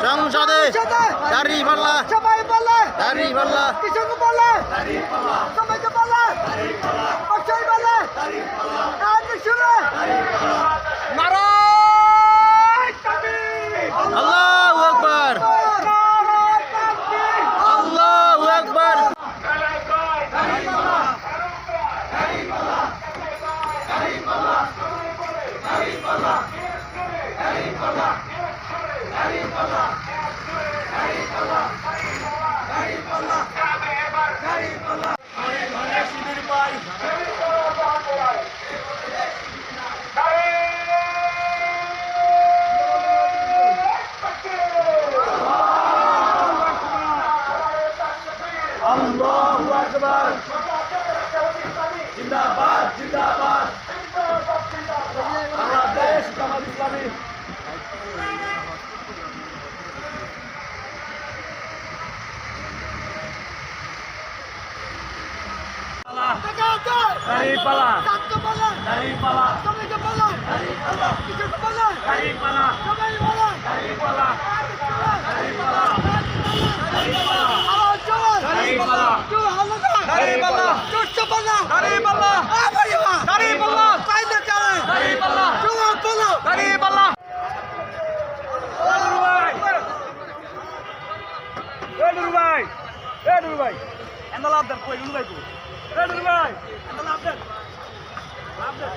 সংসদে দাঁড়িপাল্লা সবাই বলে দাঁড়িপাল্লা কিছু বলে দাঁড়িপাল্লা সবাইকে বলে দাঁড়িপাল্লা অবশ্যই বলে দাঁড়িপাল্লা আজ শুরু দাঁড়িপাল্লা নারায়ে তাকবীর আল্লাহু আকবার নারায়ে তাকবীর আল্লাহু আকবার দাঁড়িপাল্লা দাঁড়িপাল্লা দাঁড়িপাল্লা দাঁড়িপাল্লা দাঁড়িপাল্লা দাঁড়িপাল্লা দাঁড়িপাল্লা দাঁড়িপাল্লা দাঁড়িপাল্লা অনেক শিবির পাই আল্লাহু আকবার জিন্দাবাদ জিন্দাবাদ বাংলাদেশ জামাত ইসলামী দাঁড়িপাল্লা দাঁড়িপাল্লা সবাইকে বলো দাঁড়িপাল্লা কিছু বলো দাঁড়িপাল্লা সবাই বলো দাঁড়িপাল্লা দাঁড়িপাল্লা দাঁড়িপাল্লা আওয়াজ চলো দাঁড়িপাল্লা তুই হলো না দাঁড়িপাল্লা চুষ্ট বলো দাঁড়িপাল্লা আ ভাইয়া দাঁড়িপাল্লা কাইদে চলে দাঁড়িপাল্লা তুই বলো দাঁড়িপাল্লা এডুল ভাই এন্দাল আবদার কই এডুল ভাই কো এডুল ভাই এন্দাল আবদার আবদার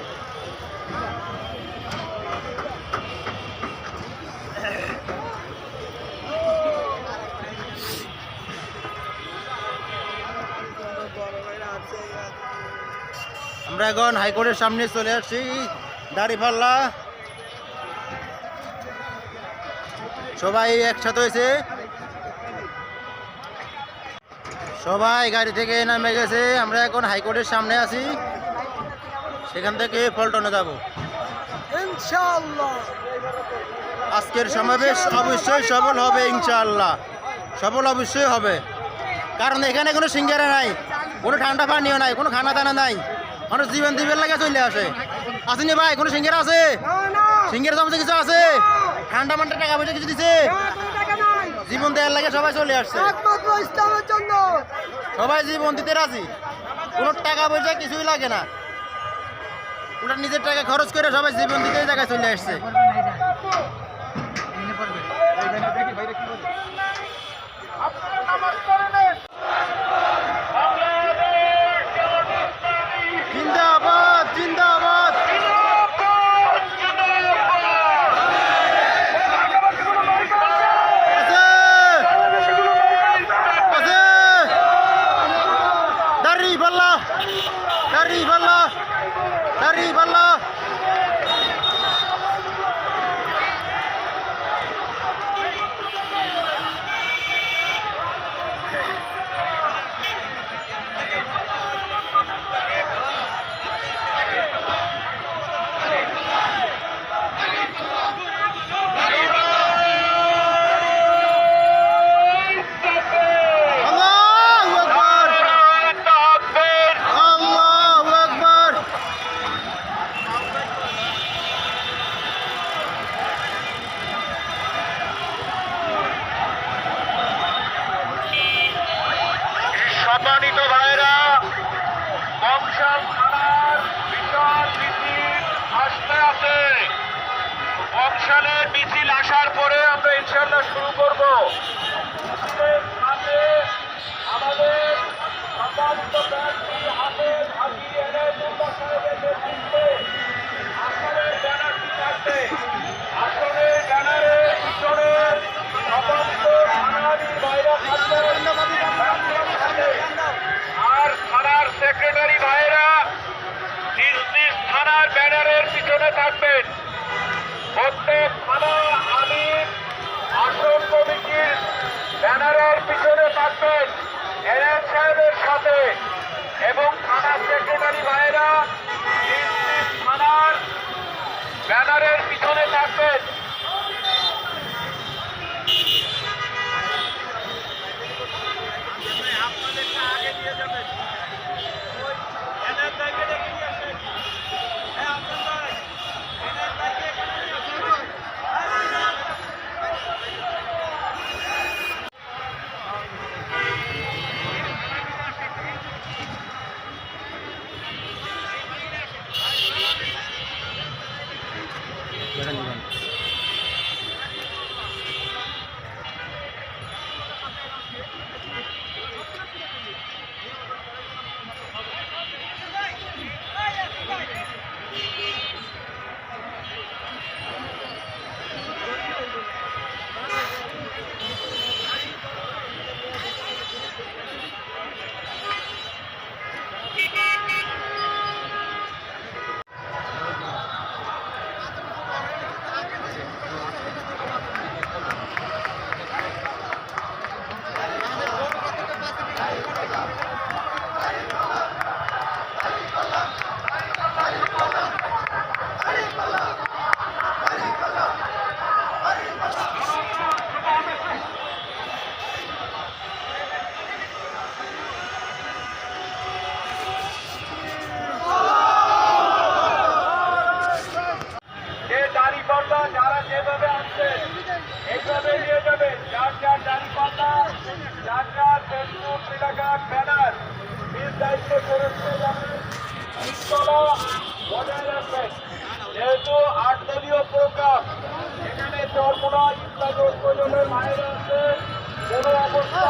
আমরা এখন হাইকোর্টের সামনে চলে আসছি দাঁড়িপাল্লা সবাই একসাথে হয়েছে সবাই গাড়ি থেকে নামে গেছে আমরা এখন হাইকোর্টের সামনে আছি সেখান থেকে পল্টনে যাব ইনশাআল্লাহ আজকের সমাবেশ অবশ্যই সফল হবে ইনশাআল্লাহ সফল অবশ্যই হবে কারণ এখানে কোনো সিঙ্গারা নাই কোনো ঠান্ডা পানিও নাই কোনো খানা দানা নাই মানুষ জীবন দিবের লাগে চলে আসে আসেনি ভাই কোনো সিঙ্গারা আছে সিঙ্গারা চামচে কিছু আছে ঠান্ডা মান্ডা টাকা পয়সা কিছু দিছে জীবন দেওয়ার লাগে সবাই চলে আসছে সবাই জীবন দিতে রাজি কোনো টাকা পয়সা কিছুই লাগে না ওটা নিজের টাকা খরচ করে সবাই জীবন দিতে জায়গায় চলে আসছে জিন্দাবাদ জিন্দাবাদ দাঁড়িপাল্লা দাঁড়িপাল্লা দাঁড়িপাল্লা সম্মানিত ভাইরা বংশাল থানার বিশাল মিছিল আসতে আছে বংশালের মিছিল আসার পরে আমরা ইনশাআল্লাহ শুরু করব মিছিলের সাথে আমাদের সম্মানিত প্রার্থী হাফেজ হাজী এনায়েতুল্লাহ সাহেবের নেতৃত্বে আসনের ব্যানারটি থাকবে আসনের ব্যানারের পিছনে সমস্ত থানারই ভাইরা থাকবেন আর থানার সেক্রেটারি ভাইরা নিজ নিজ থানার ব্যানারের পিছনে থাকবেন প্রত্যেক থানা আমির আসন কমিটির ব্যানারের পিছনে থাকবেন এনএম সাহেবের সাথে এবং থানা সেক্রেটারি ভাইয়েরা নিজ নিজ থানার ব্যানারের পিছনে থাকবেন। যারা যেভাবে আসছেন এইভাবে নিয়ে যাবেন, যার যার দাঁড়িপাল্লা, যার যার ফেসবুক এলাকার ব্যানার নিজ দায়িত্ব করতে যাবেন, শৃঙ্খলা বজায় রাখবেন। যেহেতু 8 দলীয় প্রোগ্রাম, এখানে চরমোনা ইত্যাদি ঐক্যজোটের মায়েরা আছে, কোনো অবস্থা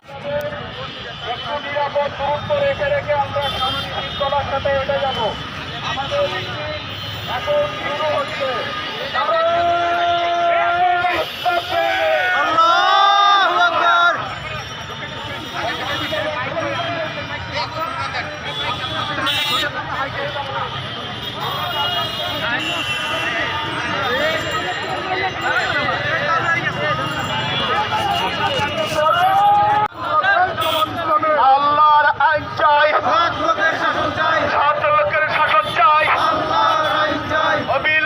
একটু নিরাপদ দূরত্ব রেখে রেখে আমরা শান্তি শৃঙ্খলার সাথে হেঁটে যাব। আমাদের মিছিল এখন শুরু হচ্ছে। আল্লাহু আকবার। আল্লাহর আইন চাই, সৎ লোকের শাসন চাই, ছাত্র লোকের শাসন চাই, আল্লাহর আইন চাই। অবিল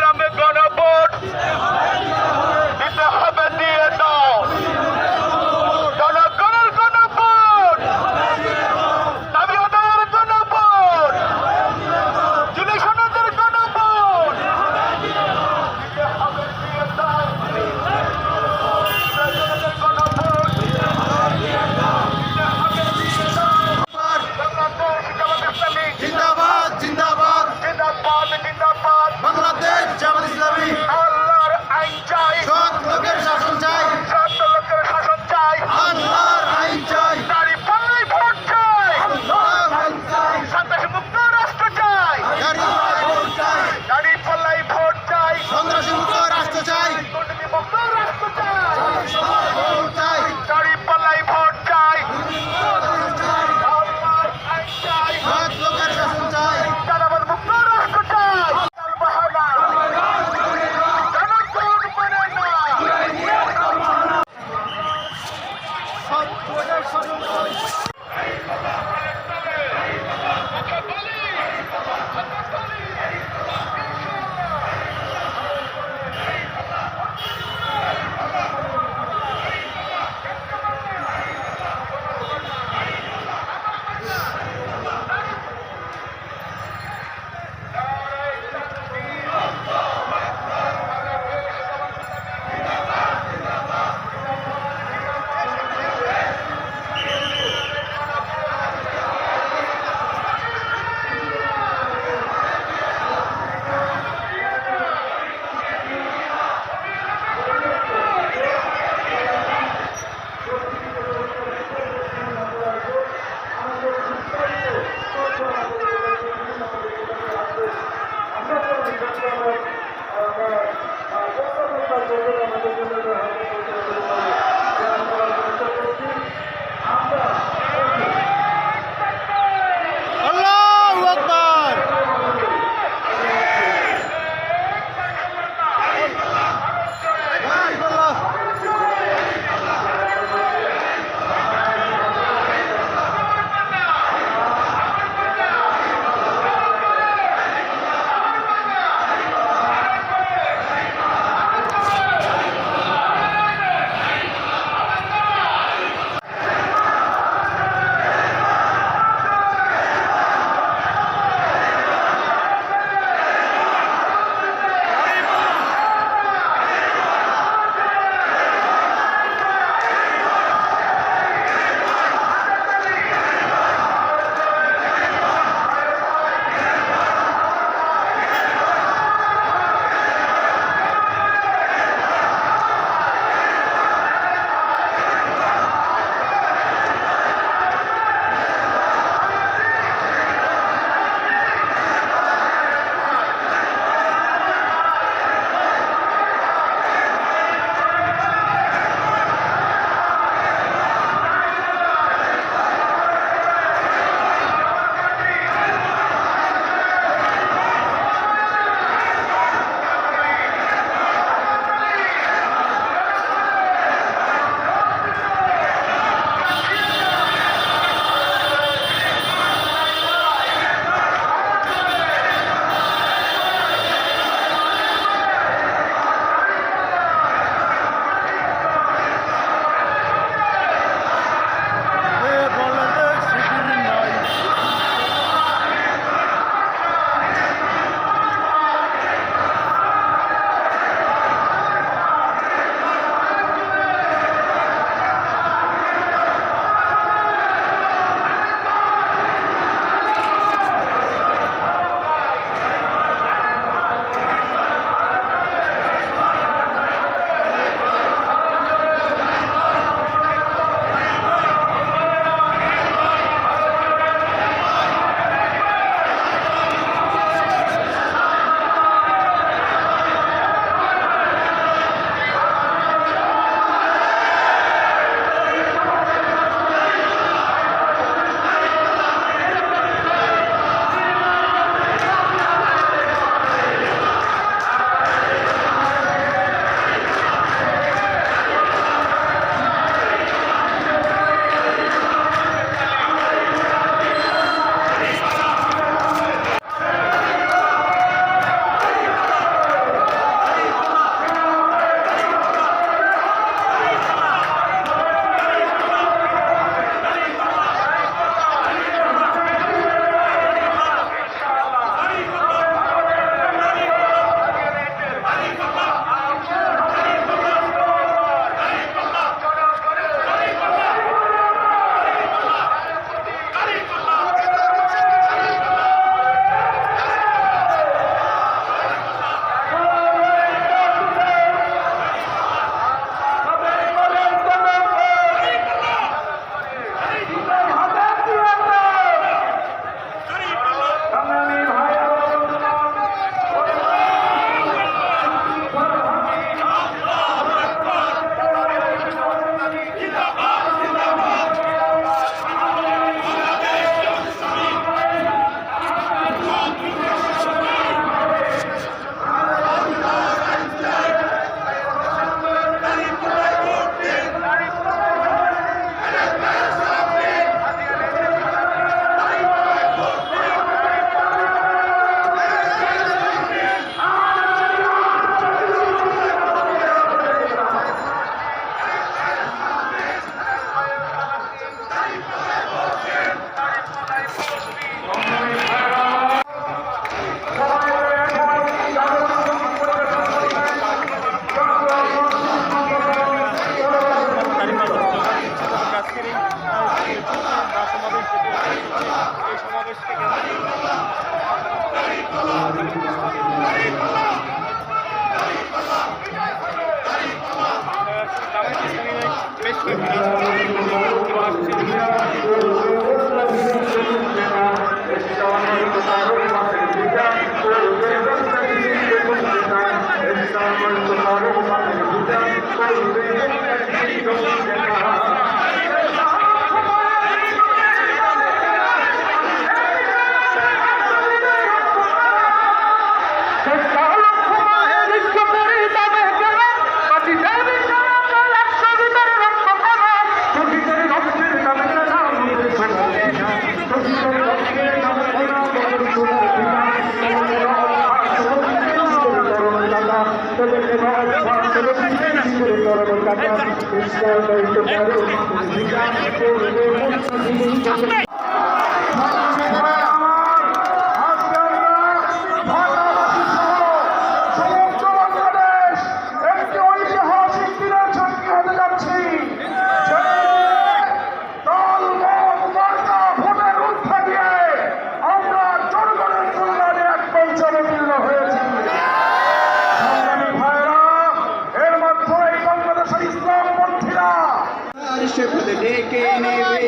ডেকে নেবে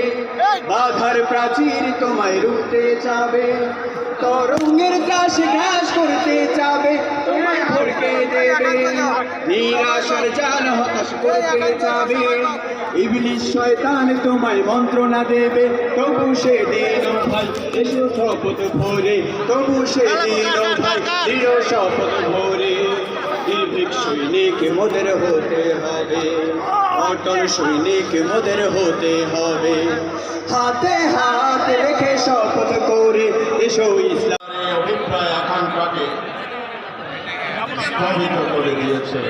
বাধার প্রাচীর তোমায় রুখতে চাবে তরঙ্গের ত্রাস গ্রাস করতে চাবে তোমায় ভরকে দেবে নিরাশার জাল হতাশ করতে চাবে ইবলিশ শয়তান তোমায় মন্ত্রণা দেবে তবু সে দিন ভাই এসো শপথ ভরে তবু সে দিন ভাই দৃঢ় শপথ ভরে নির্ভীক সৈনিক মোদের হতে হবে অটল সৈনিক মোদের হতে হবে হাতে হাত রেখে শপথ করে এসো ইসলামের অভিপ্রায় আকাঙ্ক্ষাকে স্থগিত করে দিয়েছে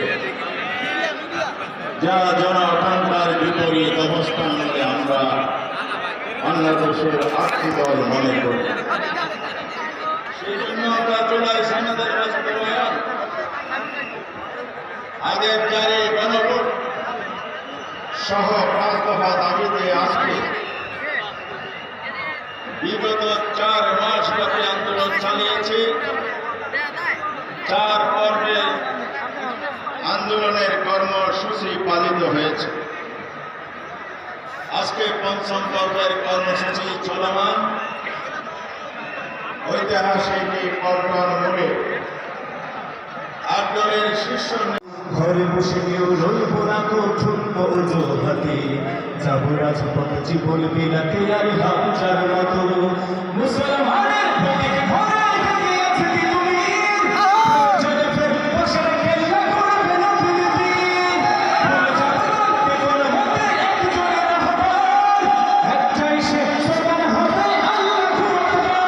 যারা জন আকাঙ্ক্ষার বিপরীত অবস্থান নিয়ে আমরা বাংলাদেশের আত্মীয় মনে করি সেই জন্য আমরা জুলাই সনদের বাস্তবায়ন আগের জারি গণভোট সহ 5 দফা দাবিতে আজকে বিগত 4 মাস ব্যাপী আন্দোলন চালিয়েছি 4 পর্বে আন্দোলনের কর্মসূচি পালিত হয়েছে আজকে 5ম পর্বের কর্মসূচি চলমান ঐতিহাসিক পল্টন মোড়ে 8 দলের শীর্ষ ঘরে বসে কেউ রইব না তো শূন্য অজুহাতে যাব রাজপথ জীবন বিলাতে আর হামচার মতো মুসলমানের প্রতীক ঘোড়ায় দাঁড়িয়েছে কি তুমি যদি ফের বসে কেল্লা করবে না ফিলিপিন ভুলে যাবে না কোন মতে একজনের আহ্বান একটাই সে সোগান হবে আল্লাহু আকবার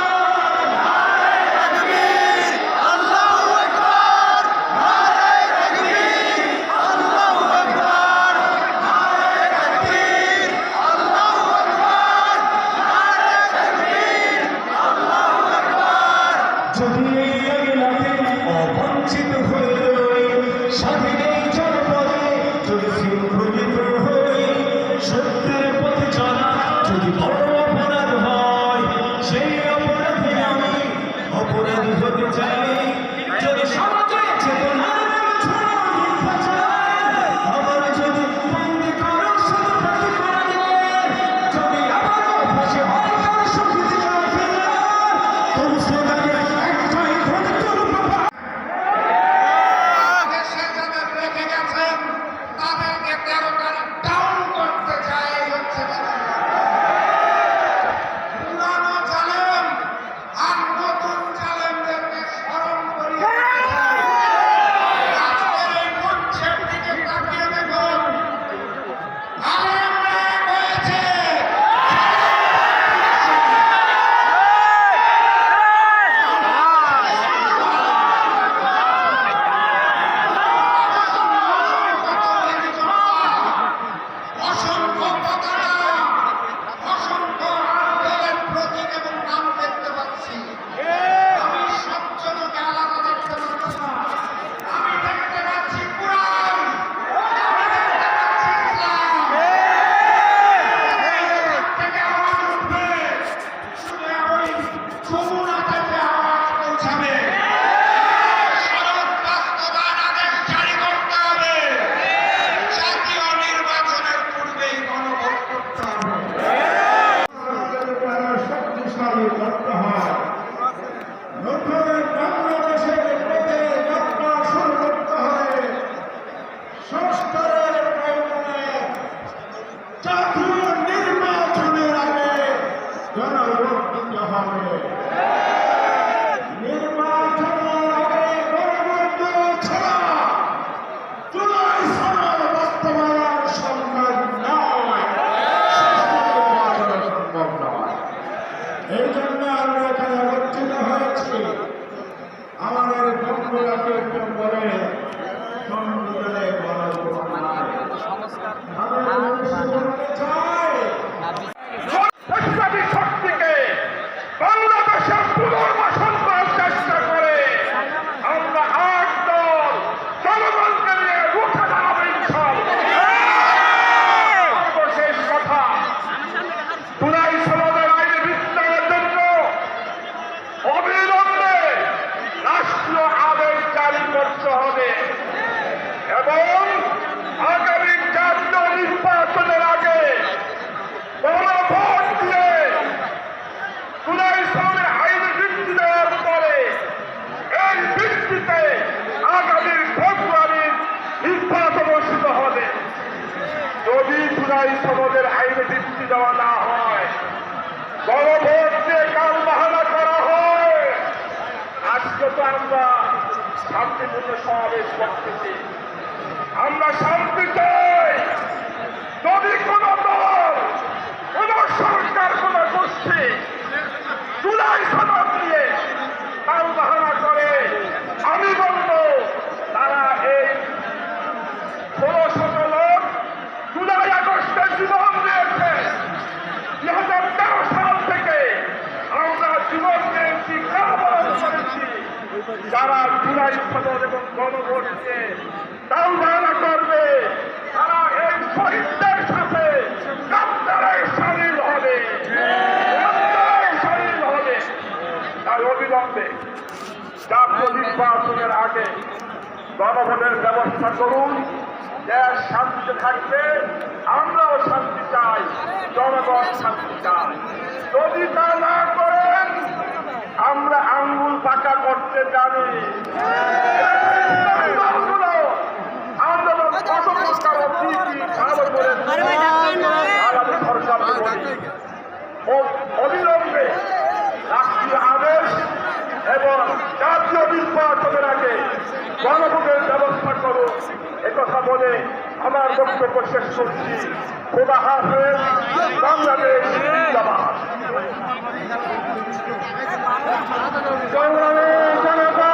জুলাই সনদের আইনে দৃষ্টি দেওয়া না হয়, গণভোট দিয়ে কাল বাহানা করা হয়। আজকে তো আমরা শান্তিপূর্ণ সমাবেশ করতেছি, আমরা শান্তি চাই। যদি কোন দল, কোন সরকার, কোন গোষ্ঠী জুলাই সনদ নিয়ে কাল বাহানা করে, আমি বলবো তারা এই 16-17 লোক জুলাই আগস্টে জীবন দিয়েছে। 2013 সাল থেকে আমরা জীবন দিয়েছি, কারাবরণ করেছি। যারা জুলাই সনদ এবং গণভোট নিয়ে কাল বাহানা করবে, তারা এই শহীদদের সাথে কাপ্তারে সামিল হবে, কাপ্তারে সামিল হবে। তাই অবিলম্বে জাতীয় নির্বাচনের আগে গণভোটের ব্যবস্থা করুন। দেশ শান্তিতে থাকবে, আমরাও শান্তি চাই, জনগণ শান্তি চাই। যদি তা না করেন, আমরা আঙ্গুল পাকা করতে জানি। আন্দোলন কত প্রকার কি ভালো করে আগামী সরকারকে বলি, অবিলম্বে রাষ্ট্রীয় আদেশ এবং জাতীয় নির্বাচনের আগে গণভোটের ব্যবস্থা করুন। একথা বলে আমার বক্তব্য শেষ করছি। খোদা হাফেজ। বাংলাদেশ জিন্দাবাদ। সংগ্রামী জনতা,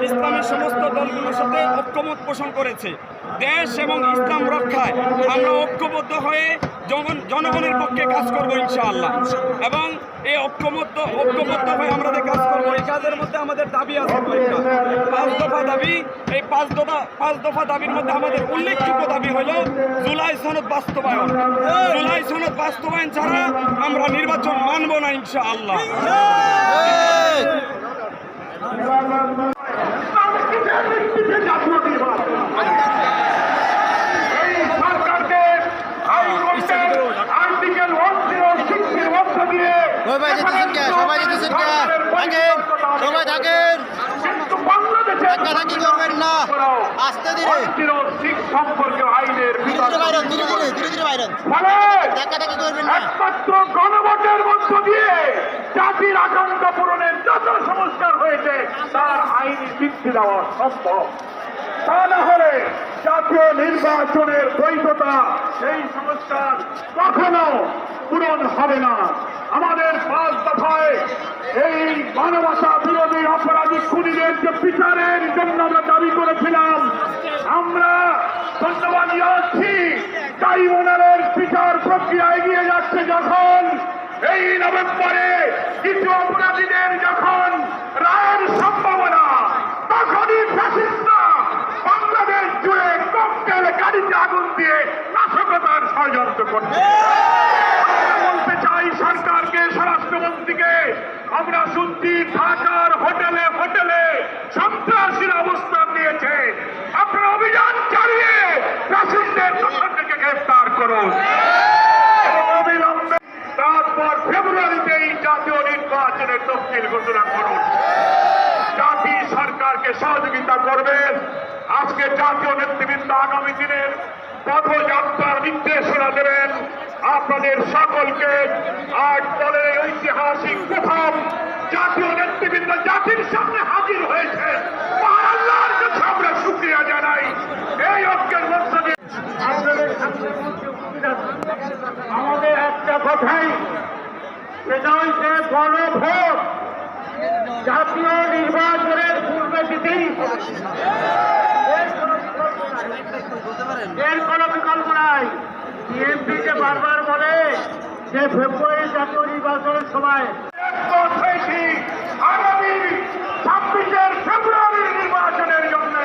ইসলামী সমস্ত দলগুলোর সাথে ঐক্যমত পোষণ করেছে। দেশ এবং ইসলাম রক্ষায় আমরা ঐক্যবদ্ধ হয়ে জনগণের পক্ষে কাজ করব ইনশাআল্লাহ। এবং এই ঐক্যবদ্ধ হয়ে আমরা যে কাজ করবো, এই কাজের মধ্যে আমাদের দাবি আছে কয়েকটা। 5 দফা দাবি। এই 5 দফা দাবির মধ্যে আমাদের উল্লেখযোগ্য দাবি হল জুলাই সনদ বাস্তবায়ন। জুলাই সনদ বাস্তবায়ন ছাড়া আমরা নির্বাচন মানব না ইনশাআল্লাহ। এই সরকারকে আর্টিকেল 106 মধ্য দিয়ে সবাই যেতেছেন কে? সবাই যেতেছেন কে? থাকেন, সবাই থাকেন, কিন্তু বাংলাদেশে ধাক্কাধাক্কি করবেন না, আস্তে ধীরে, সম্পর্কে আইনের ধীরে বাইরেন, ধীরে বাইরেন, ফলে ধাক্কাধাক্কি করবেন না। একমাত্র গণভোটের মধ্য দিয়ে জাতির আকাঙ্ক্ষা পূরণের যত সংস্কার হয়েছে তার আইনি বৃদ্ধি দেওয়া সম্ভব। তা না হলে জাতীয় নির্বাচনের বৈধতা, এই সংস্কার কখনো পূরণ হবে না। আমাদের 5 দফায় এই মানবতা বিরোধী অপরাধী খুনিদের যে বিচারের জন্য আমরা দাবি করেছিলাম, আমরা ধন্যবাদ জানাচ্ছি। ট্রাইব্যুনালের বিচার প্রক্রিয়া এগিয়ে যাচ্ছে। যখন এই নভেম্বরে কিছু অপরাধীদের যখন রায়ের সম্ভাবনা, তখনই ফ্যাসিস্টরা বাংলাদেশ জুড়ে ককটেল গাড়িতে আগুন দিয়ে নাশকতার ষড়যন্ত্র করছে। আমরা বলতে চাই সরকারকে, স্বরাষ্ট্রমন্ত্রীকে, আমরা শুনছি ঢাকার হোটেলে হোটেলে সন্ত্রাসীর অবস্থান নিয়েছে। আপনারা অভিযান চালিয়ে ফ্যাসিস্টদের থেকে গ্রেফতার করুন। অবিলম্বে তারপর ফেব্রুয়ারিতেই জাতীয় নির্বাচনের তফসিল ঘোষণা করুন। জাতি সরকারকে সহযোগিতা করবেন। আজকে জাতীয় নেতৃবৃন্দ আগামী দিনের পথযাত্রার নির্দেশনা দেবেন। আপনাদের সকলকে 8 দলের ঐতিহাসিক প্রথম জাতীয় নেতৃবৃন্দ জাতির সামনে হাজির হয়েছে। আল্লাহর কাছে আমরা শুকরিয়া জানাই। এই ঐক্যের মধ্য দিয়ে আমাদের একটা কথাই, সেটা হচ্ছে গণভোট জাতীয় নির্বাচনের পূর্বে দিতেই এর কোন বিকল্প নাই। বিএনপি যে বারবার বলে যে ফেব্রুয়ারি জাতীয় নির্বাচনের সময় আগামী 26 ফেব্রুয়ারির নির্বাচনের জন্য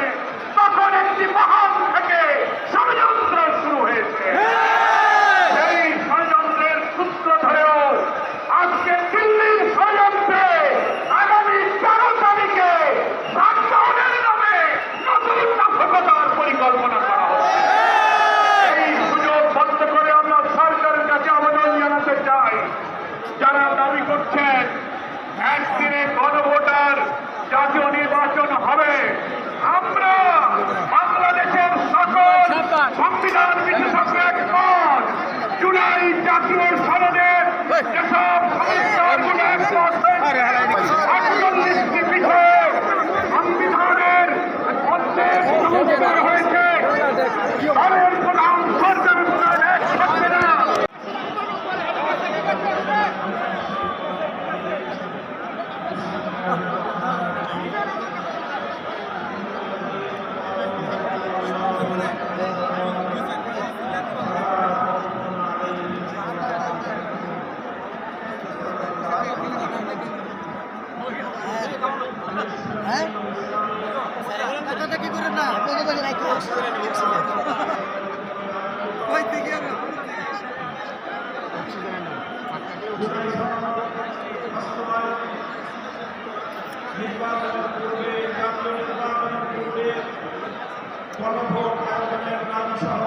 তখন একটি মহান থেকে ষড়যন্ত্র শুরু হয়েছে। এই ষড়যন্ত্রের সূত্র ধরেও আজকে দিল্লির ষড়যন্ত্রে আগামী 13 তারিখে লকডাউনের নামে নতুন নাশকতার পরিকল্পনা করা হচ্ছে। এই সুযোগ বন্ধ করে আমরা সরকারের কি করেন না নির্বাচনের পূর্বে জাতীয় নির্বাচনের পূর্বে গণভোট আয়োজনের নাম সহ